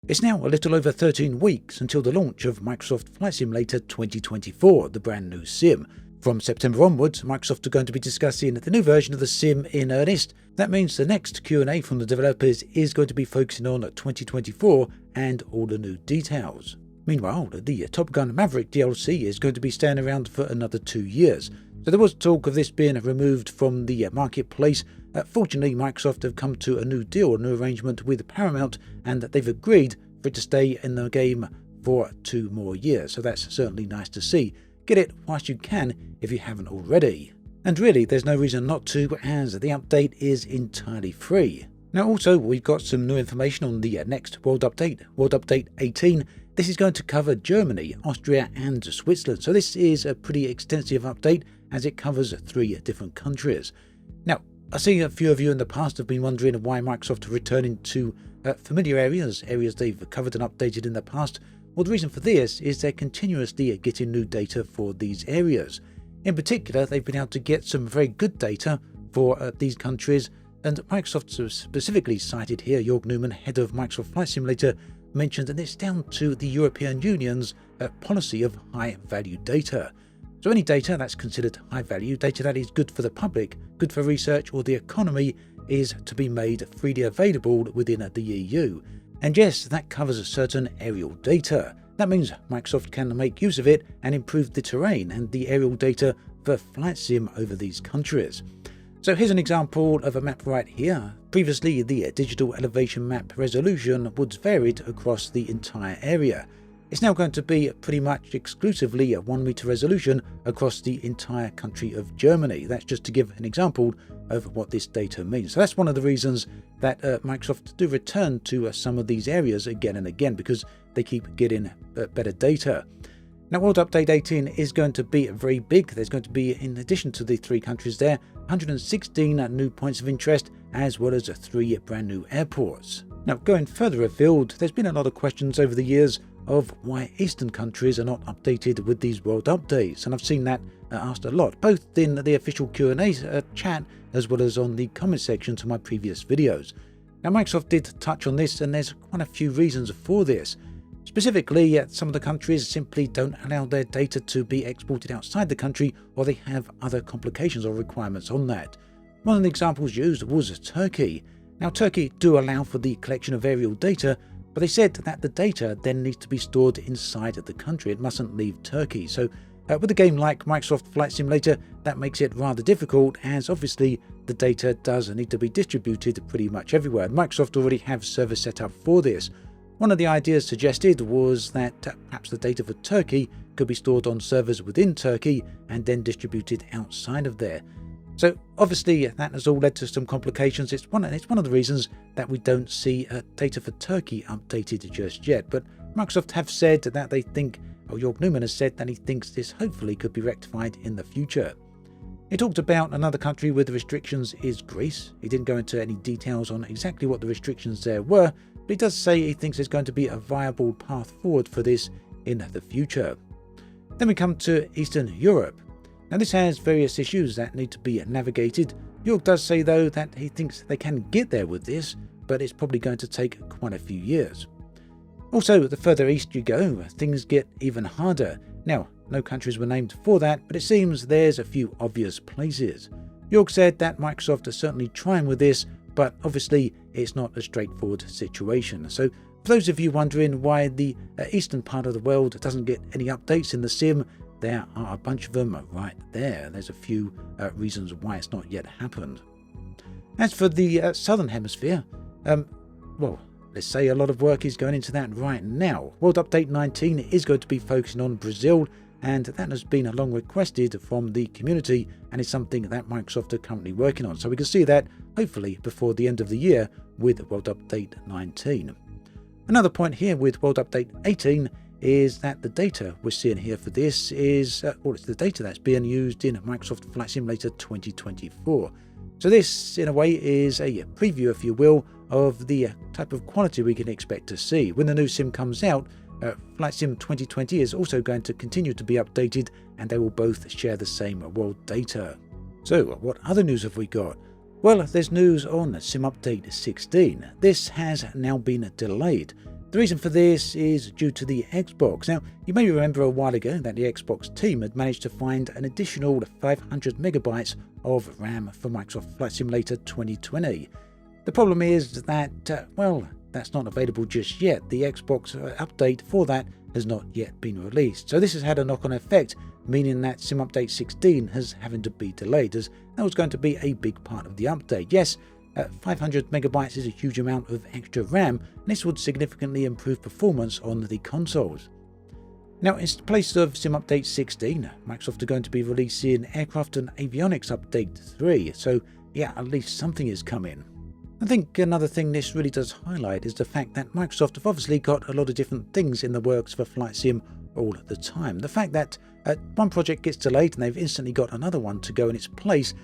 It's now a little over 13 weeks until the launch of Microsoft Flight Simulator 2024, the brand new sim. From September onwards, Microsoft are going to be discussing the new version of the sim in earnest. That means the next Q&A from the developers is going to be focusing on 2024 and all the new details. Meanwhile, the Top Gun Maverick DLC is going to be staying around for another 2 years. So there was talk of this being removed from the marketplace. Fortunately, Microsoft have come to a new deal, a new arrangement with Paramount, and they've agreed for it to stay in the game for 2 more years. So that's certainly nice to see. Get it whilst you can if you haven't already. And really, there's no reason not to, as the update is entirely free. Now also, we've got some new information on the next World Update, World Update 18. This is going to cover Germany, Austria and Switzerland. So this is a pretty extensive update as it covers 3 different countries. Now, I see a few of you in the past have been wondering why Microsoft are returning to familiar areas they've covered and updated in the past. Well, the reason for this is they're continuously getting new data for these areas. In particular, they've been able to get some very good data for these countries, and Microsoft specifically cited here, Jörg Newman, head of Microsoft Flight Simulator, mentioned that it's down to the European Union's policy of high-value data. So any data that's considered high-value, data that is good for the public, good for research or the economy, is to be made freely available within the EU. And yes, that covers certain aerial data. That means Microsoft can make use of it and improve the terrain and the aerial data for flight sim over these countries. So here's an example of a map right here. Previously, the digital elevation map resolution was varied across the entire area. It's now going to be pretty much exclusively a 1 meter resolution across the entire country of Germany. That's just to give an example of what this data means. So that's one of the reasons that Microsoft do return to some of these areas again and again, because they keep getting better data. Now, World Update 18 is going to be very big. There's going to be, in addition to the 3 countries there, 116 new points of interest, as well as 3 brand new airports. Now, going further afield, there's been a lot of questions over the years of why Eastern countries are not updated with these world updates, and I've seen that asked a lot, both in the official Q&A chat as well as on the comment section to my previous videos. Now, Microsoft did touch on this, and there's quite a few reasons for this. Specifically, some of the countries simply don't allow their data to be exported outside the country, or they have other complications or requirements on that. One of the examples used was Turkey. Now, Turkey do allow for the collection of aerial data, but they said that the data then needs to be stored inside of the country. It mustn't leave Turkey. So with a game like Microsoft Flight Simulator, that makes it rather difficult, as obviously the data does need to be distributed pretty much everywhere. Microsoft already have servers set up for this. One of the ideas suggested was that perhaps the data for Turkey could be stored on servers within Turkey and then distributed outside of there. So obviously that has all led to some complications. It's one of the reasons that we don't see data for Turkey updated just yet. But Microsoft have said that they think, or Jörg Newman has said that he thinks this hopefully could be rectified in the future. He talked about another country with restrictions is Greece. He didn't go into any details on exactly what the restrictions there were, but he does say he thinks there's going to be a viable path forward for this in the future. Then we come to Eastern Europe. Now, this has various issues that need to be navigated. Jörg does say, though, that he thinks they can get there with this, but it's probably going to take quite a few years. Also, the further east you go, things get even harder. Now, no countries were named for that, but it seems there's a few obvious places. Jörg said that Microsoft are certainly trying with this, but obviously it's not a straightforward situation. So for those of you wondering why the eastern part of the world doesn't get any updates in the sim, there are a bunch of them right there. There's a few reasons why it's not yet happened. As for the southern hemisphere, well, let's say a lot of work is going into that right now. World Update 19 is going to be focusing on Brazil, and that has been long requested from the community, and is something that Microsoft are currently working on. So we can see that hopefully before the end of the year with World Update 19. Another point here with World Update 18 is that the data we're seeing here for this is, it's the data that's being used in Microsoft Flight Simulator 2024. So this, in a way, is a preview, if you will, of the type of quality we can expect to see. When the new sim comes out, Flight Sim 2020 is also going to continue to be updated, and they will both share the same world data. So what other news have we got? Well, there's news on Sim Update 16. This has now been delayed. The reason for this is due to the Xbox. Now, you may remember a while ago that the Xbox team had managed to find an additional 500 megabytes of RAM for Microsoft Flight Simulator 2020. The problem is that, that's not available just yet. The Xbox update for that has not yet been released. So this has had a knock-on effect, meaning that Sim Update 16 has having to be delayed, as that was going to be a big part of the update. Yes, 500 megabytes is a huge amount of extra RAM, and this would significantly improve performance on the consoles. Now, in place of Sim Update 16, Microsoft are going to be releasing Aircraft and Avionics Update 3, so yeah, at least something is coming. I think another thing this really does highlight is the fact that Microsoft have obviously got a lot of different things in the works for Flight Sim all the time. The fact that one project gets delayed and they've instantly got another one to go in its place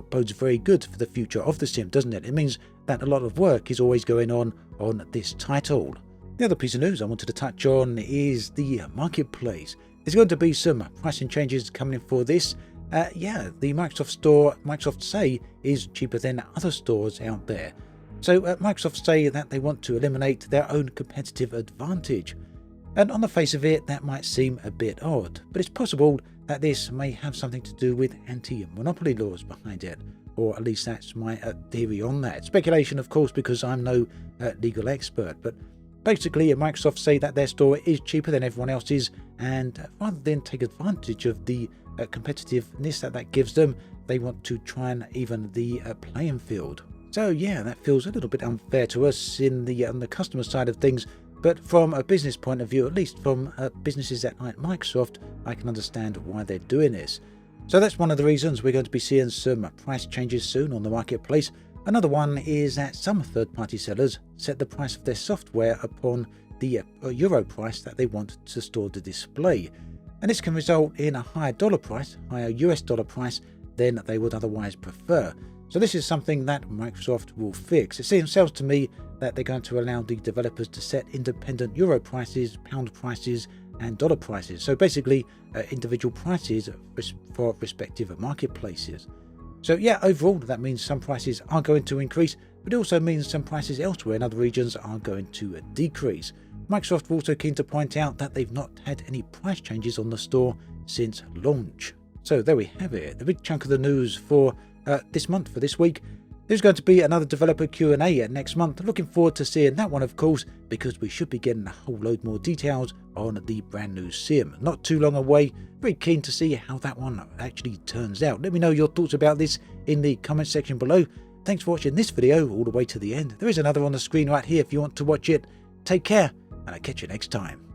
bodes very good for the future of the sim, doesn't it? It means that a lot of work is always going on this title. The other piece of news I wanted to touch on is the marketplace. There's going to be some pricing changes coming for this. The Microsoft Store, Microsoft say, is cheaper than other stores out there. So Microsoft say that they want to eliminate their own competitive advantage. And on the face of it, that might seem a bit odd, but it's possible that this may have something to do with anti-monopoly laws behind it, or at least that's my theory on that. Speculation, of course, because I'm no legal expert, but basically Microsoft say that their store is cheaper than everyone else's, and rather than take advantage of the competitiveness that gives them, they want to try and even the playing field. So yeah, that feels a little bit unfair to us on the customer side of things. But from a business point of view, at least from businesses that like Microsoft, I can understand why they're doing this. So that's one of the reasons we're going to be seeing some price changes soon on the marketplace. Another one is that some third-party sellers set the price of their software upon the euro price that they want to store the display. And this can result in a higher US dollar price than they would otherwise prefer. So this is something that Microsoft will fix. It seems to me that they're going to allow the developers to set independent euro prices, pound prices, and dollar prices. So basically individual prices for respective marketplaces. So yeah, overall that means some prices are going to increase, but it also means some prices elsewhere in other regions are going to decrease. Microsoft are also keen to point out that they've not had any price changes on the store since launch. So there we have it, the big chunk of the news for this month, for this week. There's going to be another developer Q&A next month. Looking forward to seeing that one, of course, because we should be getting a whole load more details on the brand new sim. Not too long away. Very keen to see how that one actually turns out. Let me know your thoughts about this in the comment section below. Thanks for watching this video all the way to the end. There is another on the screen right here if you want to watch it. Take care, and I'll catch you next time.